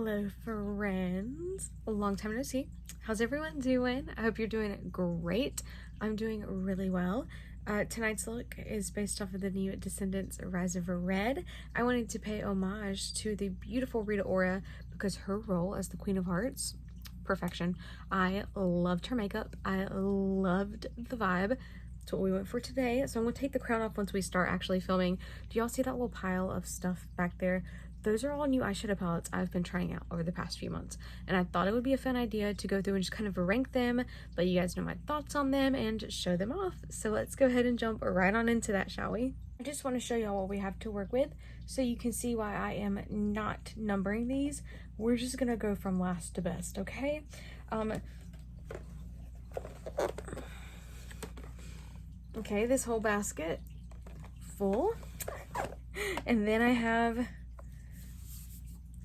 Hello friends, a long time no see. How's everyone doing? I hope you're doing great. I'm doing really well. Tonight's look is based off of the new Descendants Rise of Red. I wanted to pay homage to the beautiful Rita Ora because her role as the Queen of Hearts, perfection. I loved her makeup. I loved the vibe. That's what we went for today. So I'm going to take the crown off once we start actually filming. Do y'all see that little pile of stuff back there? Those are all new eyeshadow palettes I've been trying out over the past few months, and I thought it would be a fun idea to go through and just kind of rank them, let you guys know my thoughts on them and show them off. So let's go ahead and jump right on into that, shall we? I just want to show y'all what we have to work with so you can see why I am not numbering these. We're just gonna go from last to best, okay? Okay, this whole basket full, and then I have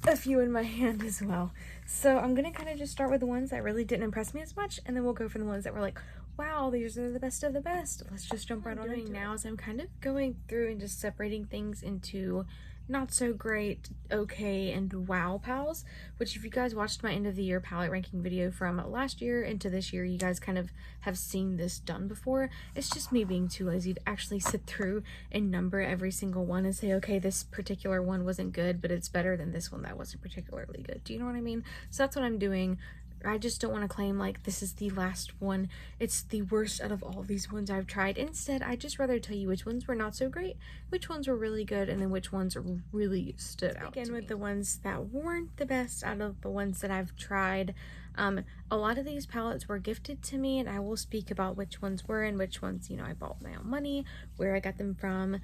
a few in my hand as well. So I'm gonna kind of just start with the ones that really didn't impress me as much, and then we'll go for the ones that were like, wow, these are the best of the best. Let's just jump right on into it. Now, as I'm kind of going through and just separating things into not so great, okay, and wow pals, which if you guys watched my end of the year palette ranking video from last year into this year, you guys kind of have seen this done before. It's just me being too lazy to actually sit through and number every single one and say, okay, this particular one wasn't good, but it's better than this one that wasn't particularly good. Do you know what I mean? So that's what I'm doing. I just don't want to claim like this is the last one, it's the worst out of all these ones I've tried. Instead, I'd just rather tell you which ones were not so great, which ones were really good, and then which ones really stood out. Again, with the ones that weren't the best out of the ones that I've tried. A lot of these palettes were gifted to me, and I will speak about which ones were and which ones, you know, I bought my own money, where I got them from,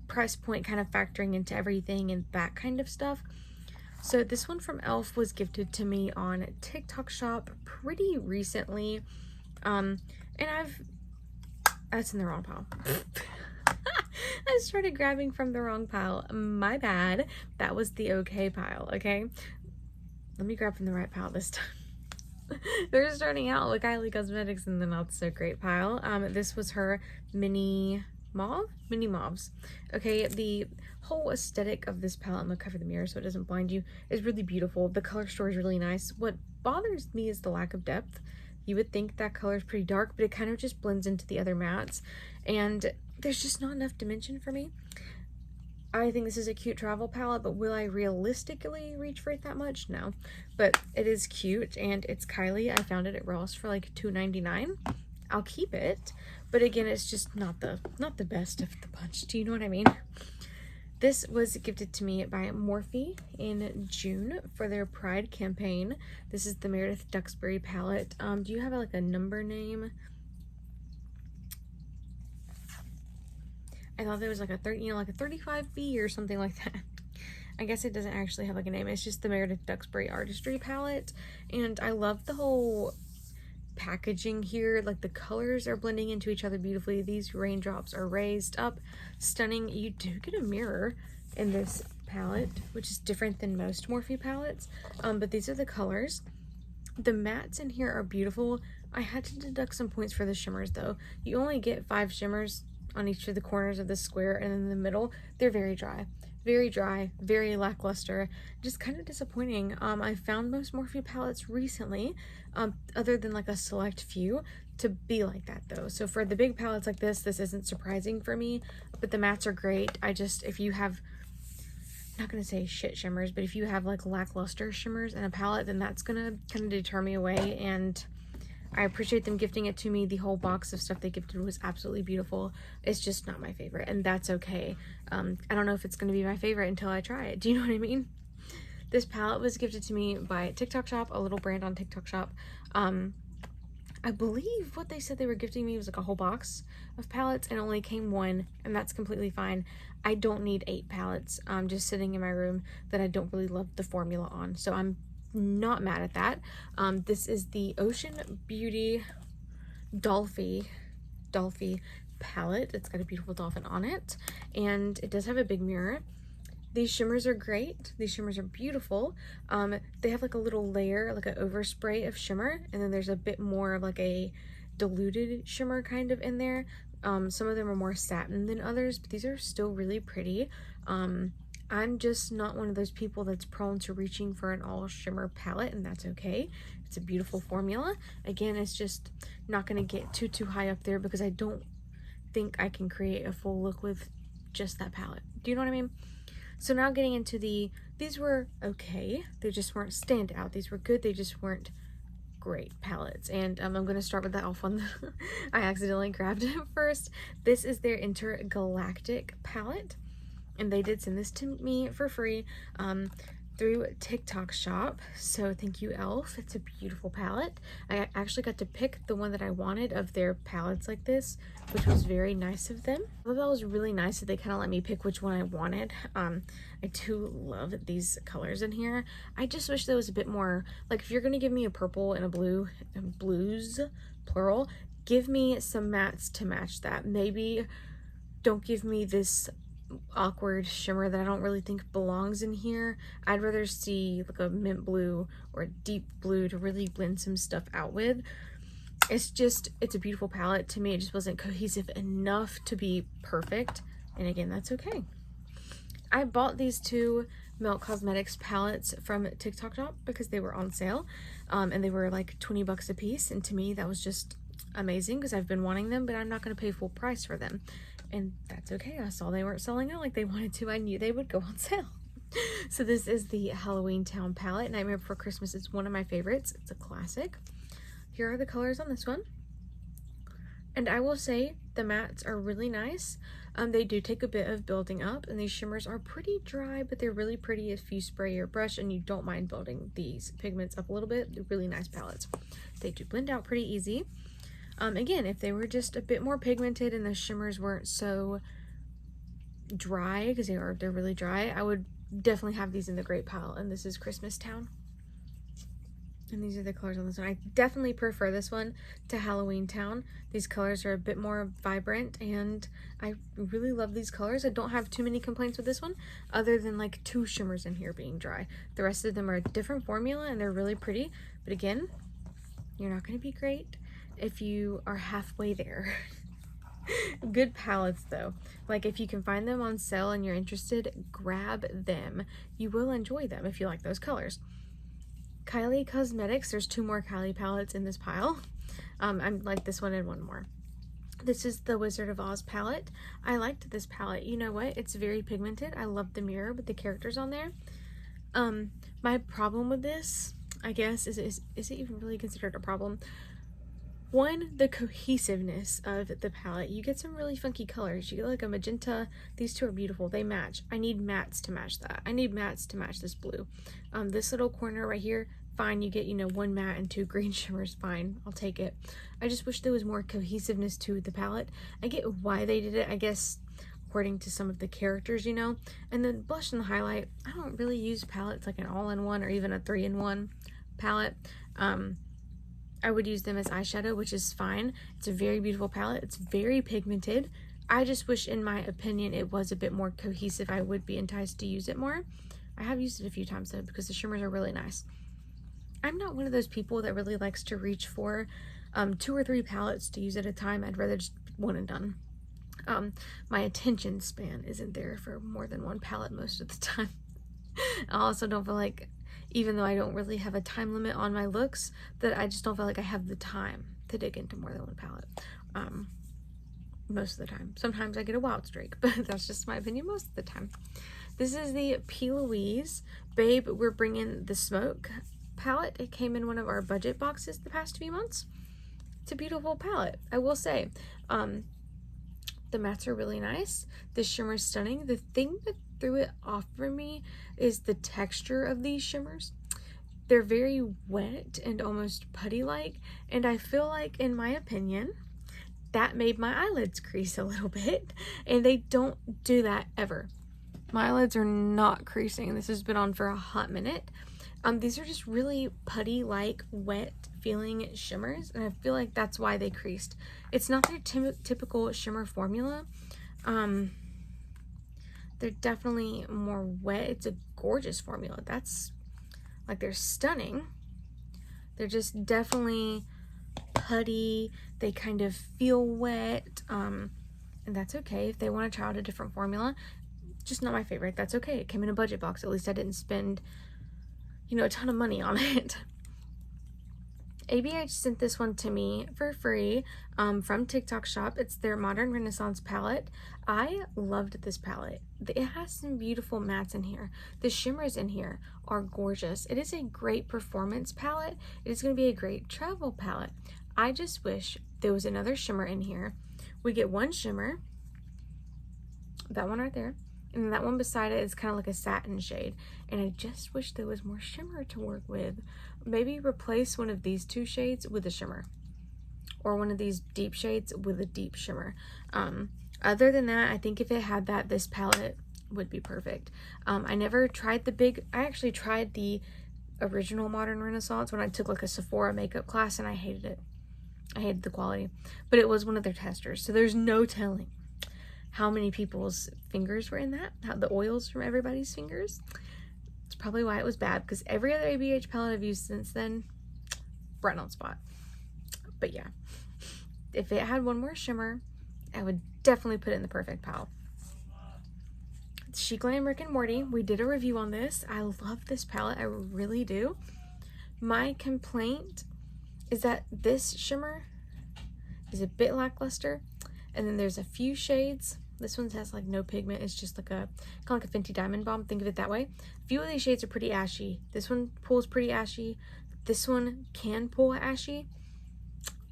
price point kind of factoring into everything and that kind of stuff. So this one from e.l.f. was gifted to me on TikTok Shop pretty recently. And that's in the wrong pile. I started grabbing from the wrong pile. My bad. That was the okay pile, okay? Let me grab from the right pile this time. They're starting out with Kylie Cosmetics in the not so great pile. This was her mini mauves. Okay, the whole aesthetic of this palette, I'm gonna cover the mirror so it doesn't blind you, is really beautiful. The color story is really nice. What bothers me is the lack of depth. You would think that color is pretty dark, but it kind of just blends into the other mattes, and there's just not enough dimension for me. I think this is a cute travel palette, but will I realistically reach for it that much? No, but it is cute, and it's Kylie. I found it at Ross for like $2.99. I'll keep it, but again, it's just not the best of the bunch. Do you know what I mean? This was gifted to me by Morphe in June for their Pride campaign. This is the Meredith Duxbury palette. Do you have like a number name? I thought there was like a 30, like a 35B or something like that. I guess it doesn't actually have like a name. It's just the Meredith Duxbury Artistry palette, and I love the whole packaging here. Like the colors are blending into each other beautifully. These raindrops are raised up, stunning. You do get a mirror in this palette, which is different than most Morphe palettes, but these are the colors. The mattes in here are beautiful. I had to deduct some points for the shimmers though. You only get 5 shimmers on each of the corners of the square, and in the middle they're very dry, very lackluster, just kind of disappointing. I found most Morphe palettes recently, other than like a select few, to be like that though. So for the big palettes like this isn't surprising for me, but the mattes are great. If you have, not gonna say shit shimmers, but if you have like lackluster shimmers in a palette, then that's gonna kind of deter me away, and I appreciate them gifting it to me. The whole box of stuff they gifted was absolutely beautiful. It's just not my favorite, and that's okay. I don't know if it's going to be my favorite until I try it. Do you know what I mean? This palette was gifted to me by TikTok Shop, a little brand on TikTok Shop. I believe what they said they were gifting me was like a whole box of palettes, and only came 1, and that's completely fine. I don't need 8 palettes just sitting in my room that I don't really love the formula on, so I'm not mad at that. This is the Ocean Beauty Dolphy palette. It's got a beautiful dolphin on it, and it does have a big mirror. These shimmers are great. These shimmers are beautiful. They have like a little layer, like an overspray of shimmer, and then there's a bit more of like a diluted shimmer kind of in there. Some of them are more satin than others, but these are still really pretty. I'm just not one of those people that's prone to reaching for an all shimmer palette, and that's okay. It's a beautiful formula. Again, it's just not going to get too high up there because I don't think I can create a full look with just that palette. Do you know what I mean? So now getting into these were okay. They just weren't standout. These were good. They just weren't great palettes. And I'm going to start with that elf one that I accidentally grabbed it first. This is their Intergalactic palette. And they did send this to me for free through TikTok Shop. So thank you, Elf. It's a beautiful palette. I actually got to pick the one that I wanted of their palettes like this, which was very nice of them. I thought that was really nice that they kind of let me pick which one I wanted. I do love these colors in here. I just wish there was a bit more, like if you're going to give me a purple and a blue, and blues, plural, give me some mattes to match that. Maybe don't give me this awkward shimmer that I don't really think belongs in here. I'd rather see like a mint blue or a deep blue to really blend some stuff out with. It's a beautiful palette. To me, it just wasn't cohesive enough to be perfect. And again, that's okay. I bought these two Melt Cosmetics palettes from TikTok Shop because they were on sale. And they were like 20 bucks a piece. And to me, that was just amazing because I've been wanting them, but I'm not going to pay full price for them. And that's okay. I saw they weren't selling out like they wanted to. I knew they would go on sale. So this is the Halloween Town palette. Nightmare Before Christmas is one of my favorites. It's a classic. Here are the colors on this one. And I will say the mattes are really nice. They do take a bit of building up, and these shimmers are pretty dry, but they're really pretty if you spray your brush and you don't mind building these pigments up a little bit. They're really nice palettes. They do blend out pretty easy. Again, if they were just a bit more pigmented and the shimmers weren't so dry, because they're really dry, I would definitely have these in the Great Pile. And this is Christmas Town. And these are the colors on this one. I definitely prefer this one to Halloween Town. These colors are a bit more vibrant, and I really love these colors. I don't have too many complaints with this one, other than like 2 shimmers in here being dry. The rest of them are a different formula, and they're really pretty. But again, you're not going to be great if you are halfway there. Good palettes though. Like if you can find them on sale and you're interested, grab them. You will enjoy them if you like those colors. Kylie Cosmetics, there's 2 more Kylie palettes in this pile. I'm like this one and one more. This is the Wizard of Oz palette. I liked this palette. You know what? It's very pigmented. I love the mirror with the characters on there. My problem with this, I guess, is it even really considered a problem? One, the cohesiveness of the palette. You get some really funky colors. You get like a magenta. These 2 are beautiful. They match. I need mattes to match that. I need mattes to match this blue. This little corner right here, fine. You get, 1 matte and 2 green shimmers. Fine. I'll take it. I just wish there was more cohesiveness to the palette. I get why they did it, I guess, according to some of the characters, And the blush and the highlight, I don't really use palettes like an all-in-one or even a 3-in-1 palette. I would use them as eyeshadow, which is fine. It's a very beautiful palette. It's very pigmented. I just wish, in my opinion, it was a bit more cohesive. I would be enticed to use it more. I have used it a few times though because the shimmers are really nice. I'm not one of those people that really likes to reach for 2 or 3 palettes to use at a time. I'd rather just one and done. My attention span isn't there for more than 1 palette most of the time. I also don't feel like, even though I don't really have a time limit on my looks, that I just don't feel like I have the time to dig into more than 1 palette. Most of the time. Sometimes I get a wild streak, but that's just my opinion most of the time. This is the P. Louise Babe We're Bringing the Smoke palette. It came in one of our budget boxes the past few months. It's a beautiful palette, I will say. The mattes are really nice. The shimmer is stunning. The thing that threw it off for me is the texture of these shimmers. They're very wet and almost putty-like, and I feel like, in my opinion, that made my eyelids crease a little bit, and they don't do that ever. My eyelids are not creasing. This has been on for a hot minute. These are just really putty-like, wet feeling shimmers, and I feel like that's why they creased. It's not their typical shimmer formula. They're definitely more wet. It's a gorgeous formula. That's, like, they're stunning. They're just definitely putty. They kind of feel wet, and that's okay. If they want to try out a different formula, Just not my favorite. That's okay. It came in a budget box. At least I didn't spend, you know, a ton of money on it. ABH sent this one to me for free from TikTok Shop. It's their Modern Renaissance palette. I loved this palette. It has some beautiful mattes in here. The shimmers in here are gorgeous. It is a great performance palette. It is going to be a great travel palette. I just wish there was another shimmer in here. We get one shimmer, that one right there, and that one beside it is kind of like a satin shade. And I just wish there was more shimmer to work with. Maybe replace one of these two shades with a shimmer, or one of these deep shades with a deep shimmer. Other than that, I think if it had that, this palette would be perfect. I never tried I actually tried the original Modern Renaissance when I took like a Sephora makeup class, and I hated it. I hated the quality, but it was one of their testers, so there's no telling how many people's fingers were in that, how the oils from everybody's fingers. It's probably why it was bad, because every other ABH palette I've used since then, right on spot. But yeah, if it had one more shimmer, I would definitely put it in the perfect palette. She Glam Rick and Morty, we did a review on this. I love this palette, I really do. My complaint is that this shimmer is a bit lackluster, and then there's a few shades. This one has like no pigment. It's just like kind of like a Fenty Diamond Bomb. Think of it that way. A few of these shades are pretty ashy. This one pulls pretty ashy. This one can pull ashy.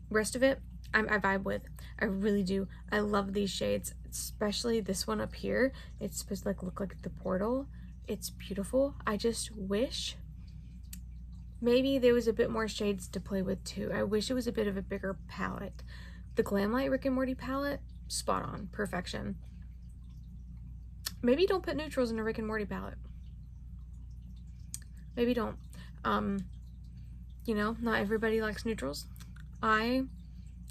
Rest of it, I vibe with. I really do. I love these shades, especially this one up here. It's supposed to like look like the portal. It's beautiful. I just wish maybe there was a bit more shades to play with too. I wish it was a bit of a bigger palette. The Glamlite Rick and Morty palette, spot on, perfection. Maybe don't put neutrals in a Rick and Morty palette. Maybe don't. You know, not everybody likes neutrals. I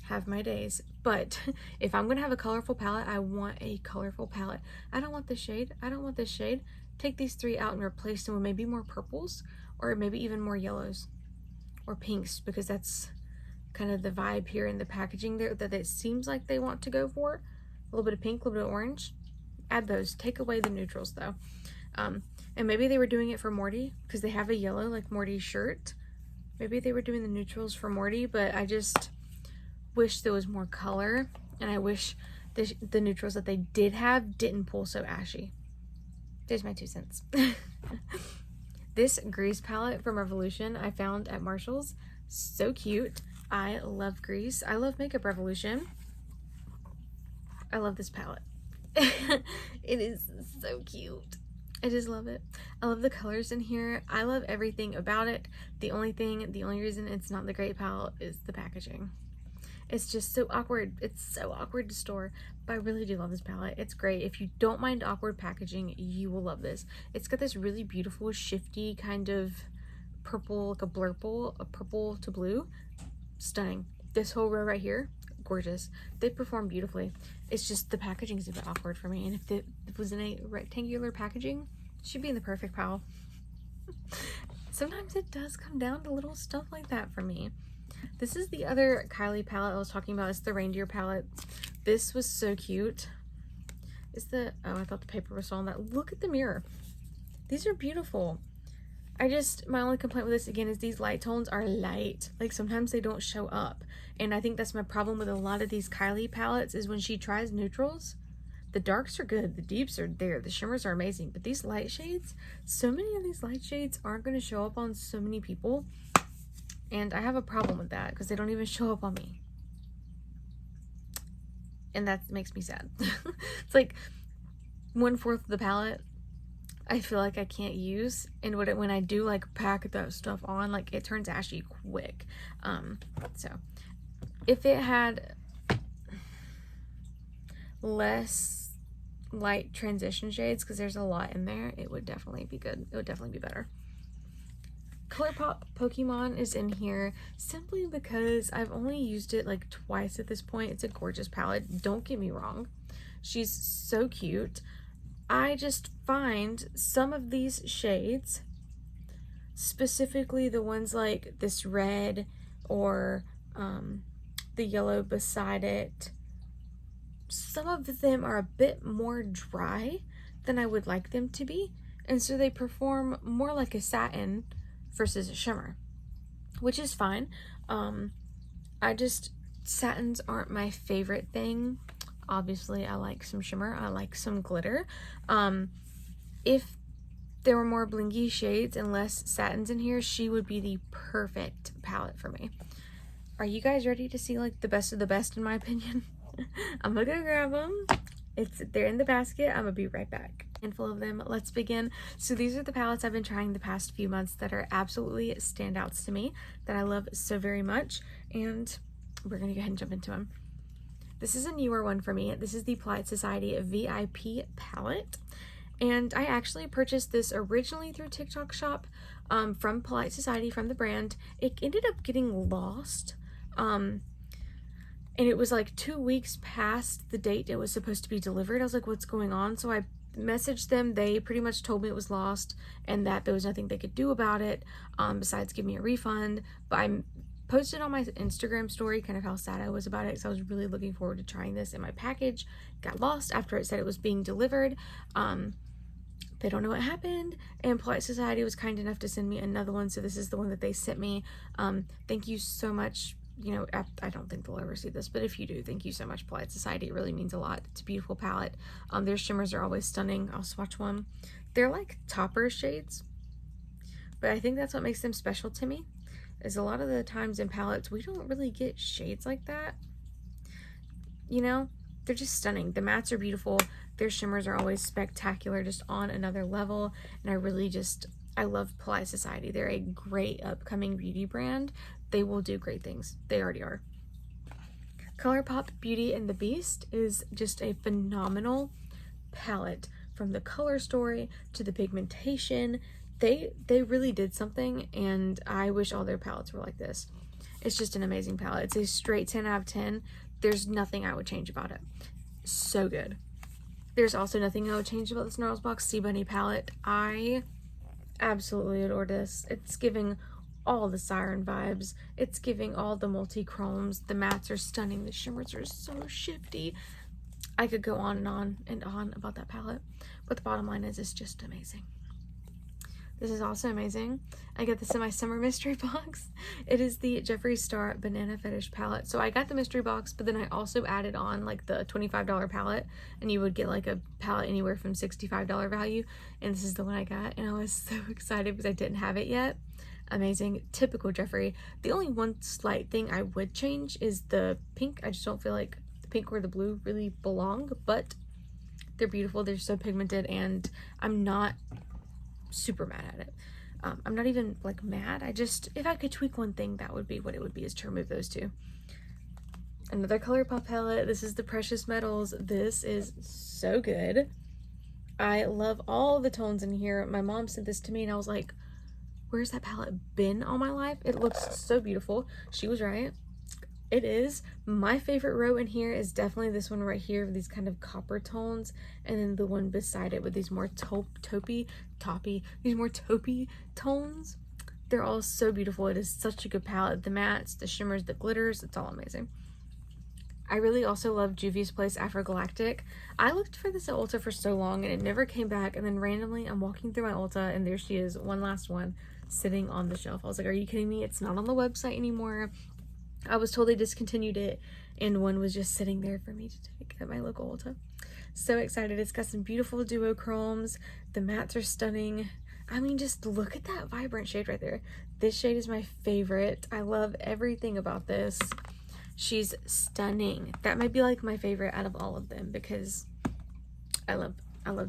have my days, but if I'm gonna have a colorful palette, I want a colorful palette. I don't want this shade. I don't want this shade. Take these three out and replace them with maybe more purples, or maybe even more yellows or pinks, because that's kind of the vibe here in the packaging there that it seems like they want to go for. A little bit of pink, a little bit of orange. Add those. Take away the neutrals though. And maybe they were doing it for Morty because they have a yellow like Morty's shirt. Maybe they were doing the neutrals for Morty, but I just wish there was more color, and I wish the neutrals that they did have didn't pull so ashy. There's my 2 cents. This grease palette from Revolution I found at Marshall's. So cute. I love grease. I love Makeup Revolution. I love this palette. It is so cute. I just love it. I love the colors in here. I love everything about it. The only reason it's not the great palette is the packaging. It's just so awkward. It's so awkward to store, but I really do love this palette. It's great. If you don't mind awkward packaging, you will love this. It's got this really beautiful, shifty kind of purple, like a blurple, a purple to blue. Stunning. This whole row right here, gorgeous. They perform beautifully. It's just the packaging is a bit awkward for me, and if it was in a rectangular packaging, it should be in the perfect pile. Sometimes it does come down to little stuff like that for me. This is the other Kylie palette I was talking about. It's the reindeer palette. This was so cute. Oh, I thought the paper was on that. Look at the mirror. These are beautiful. My only complaint with this again is these light tones are light. Like sometimes they don't show up. And I think that's my problem with a lot of these Kylie palettes is when she tries neutrals, the darks are good, the deeps are there, the shimmers are amazing. But these light shades, so many of these light shades aren't going to show up on so many people. And I have a problem with that because they don't even show up on me. And that makes me sad. It's like 1/4 of the palette I feel like I can't use, and when I do like pack that stuff on, like it turns ashy quick. So if it had less light transition shades, because there's a lot in there, it would definitely be good. It would definitely be better. ColourPop Pokemon is in here simply because I've only used it like twice at this point. It's a gorgeous palette, don't get me wrong. She's so cute. I just find some of these shades, specifically the ones like this red or the yellow beside it, some of them are a bit more dry than I would like them to be. And so they perform more like a satin versus a shimmer, which is fine. Satins aren't my favorite thing. Obviously, I like some shimmer. I like some glitter. If there were more blingy shades and less satins in here, she would be the perfect palette for me. Are you guys ready to see like the best of the best in my opinion? I'm gonna go grab them. They're in the basket. I'm gonna be right back. Handful of them. Let's begin. So these are the palettes I've been trying the past few months that are absolutely standouts to me, that I love so very much, and we're gonna go ahead and jump into them. This is a newer one for me. This is the Polite Society VIP palette, and I actually purchased this originally through TikTok Shop from Polite Society, from the brand. It ended up getting lost, and it was like 2 weeks past the date it was supposed to be delivered. I was like, what's going on? So I messaged them. They pretty much told me it was lost and that there was nothing they could do about it besides give me a refund. But I posted on my Instagram story kind of how sad I was about it, because I was really looking forward to trying this, and my package got lost after it said it was being delivered. They don't know what happened, and Polite Society was kind enough to send me another one, so this is the one that they sent me. Thank you so much. You know, I don't think they'll ever see this, but if you do, thank you so much, Polite Society. It really means a lot. It's a beautiful palette. Their shimmers are always stunning. I'll swatch one. They're like topper shades, but I think that's what makes them special to me, is a lot of the times in palettes, we don't really get shades like that. You know, they're just stunning. The mattes are beautiful. Their shimmers are always spectacular, just on another level, and I love Polite Society. They're a great upcoming beauty brand. They will do great things. They already are. ColourPop Beauty and the Beast is just a phenomenal palette, from the color story to the pigmentation. They really did something, and I wish all their palettes were like this. It's just an amazing palette. It's a straight 10 out of 10. There's nothing I would change about it. So good. There's also nothing I would change about the Snarlsbox Sea Bunny palette. I absolutely adore this. It's giving all the siren vibes. It's giving all the multi-chromes. The mattes are stunning. The shimmers are so shifty. I could go on and on about that palette, but the bottom line is it's just amazing. This is also amazing. I got this in my summer mystery box. It is the Jeffree Star Banana Fetish palette. So I got the mystery box, but then I also added on like the $25 palette, and you would get like a palette anywhere from $65 value, and this is the one I got, and I was so excited because I didn't have it yet. Amazing. Typical Jeffree. The only one slight thing I would change is the pink. I just don't feel like the pink or the blue really belong, but they're beautiful. They're so pigmented, and I'm not super mad at it. I'm not even like mad. If I could tweak one thing, that would be what it would be, is to remove those two. Another ColourPop palette. This is the Precious Metals. This is so good. I love all the tones in here. My mom sent this to me, and I was like, where's that palette been all my life? It looks so beautiful. She was right. It is. My favorite row in here is definitely this one right here with these kind of copper tones, and then the one beside it with these more taupey tones. They're all so beautiful. It is such a good palette. The mattes, the shimmers, the glitters, it's all amazing. I really also love Juvia's Place Afrogalactic. I looked for this at Ulta for so long and it never came back, and then randomly I'm walking through my Ulta and there she is, one last one, sitting on the shelf. I was like, are you kidding me? It's not on the website anymore. I was told they discontinued it, and one was just sitting there for me to take at my local Ulta. So excited. It's got some beautiful duochromes. The mattes are stunning. I mean, just look at that vibrant shade right there. This shade is my favorite. I love everything about this. She's stunning. That might be like my favorite out of all of them, because I love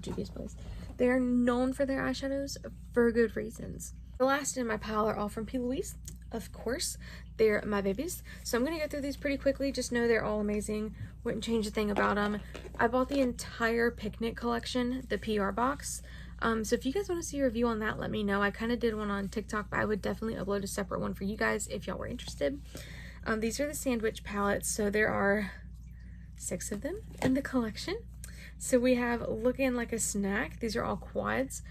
Juvia's Place. They are known for their eyeshadows for good reasons. The last in my pile are all from P. Louise. Of course, they're my babies. So I'm going to go through these pretty quickly. Just know they're all amazing. Wouldn't change a thing about them. I bought the entire Picnic collection, the PR box. So if you guys want to see a review on that, let me know. I kind of did one on TikTok, but I would definitely upload a separate one for you guys if y'all were interested. These are the sandwich palettes. So there are 6 of them in the collection. So we have Looking Like a Snack. These are all quads.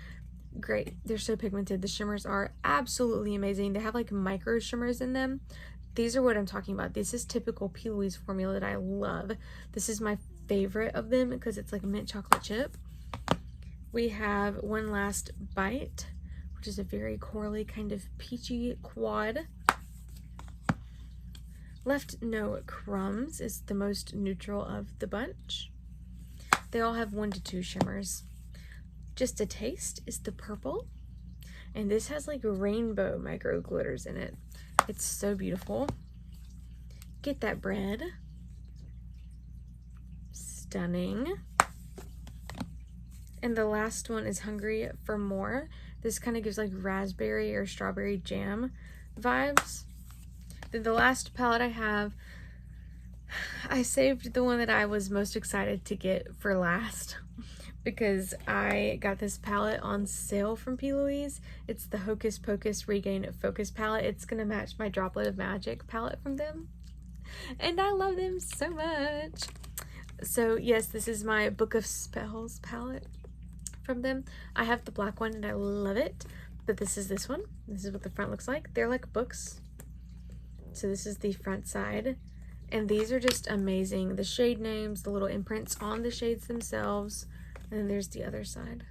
Great. They're so pigmented. The shimmers are absolutely amazing. They have like micro shimmers in them. These are what I'm talking about. This is typical P. Louise formula that I love. This is my favorite of them because it's like mint chocolate chip. We have One Last Bite, which is a very corally kind of peachy quad. Left No Crumbs is the most neutral of the bunch. They all have 1 to 2 shimmers. Just a Taste is the purple. And this has like rainbow micro glitters in it. It's so beautiful. Get That Bread. Stunning. And the last one is Hungry for More. This kind of gives like raspberry or strawberry jam vibes. Then the last palette I have, I saved the one that I was most excited to get for last because I got this palette on sale from P. Louise. It's the Hocus Pocus Regain Focus palette. It's going to match my Droplet of Magic palette from them. And I love them so much. So yes, this is my Book of Spells palette from them. I have the black one and I love it. But this is this one. This is what the front looks like. They're like books. So this is the front side. And these are just amazing. The shade names, the little imprints on the shades themselves. And then there's the other side.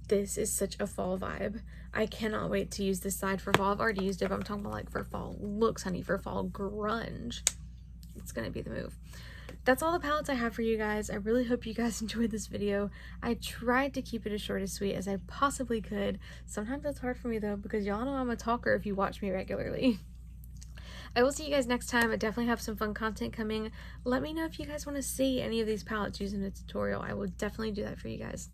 This is such a fall vibe. I cannot wait to use this side for fall. I've already used it, but I'm talking about like for fall looks, honey, for fall grunge. It's gonna be the move. That's all the palettes I have for you guys. I really hope you guys enjoyed this video. I tried to keep it as short as sweet as I possibly could. Sometimes it's hard for me though, because y'all know I'm a talker if you watch me regularly. I will see you guys next time. I definitely have some fun content coming. Let me know if you guys want to see any of these palettes used in a tutorial. I will definitely do that for you guys.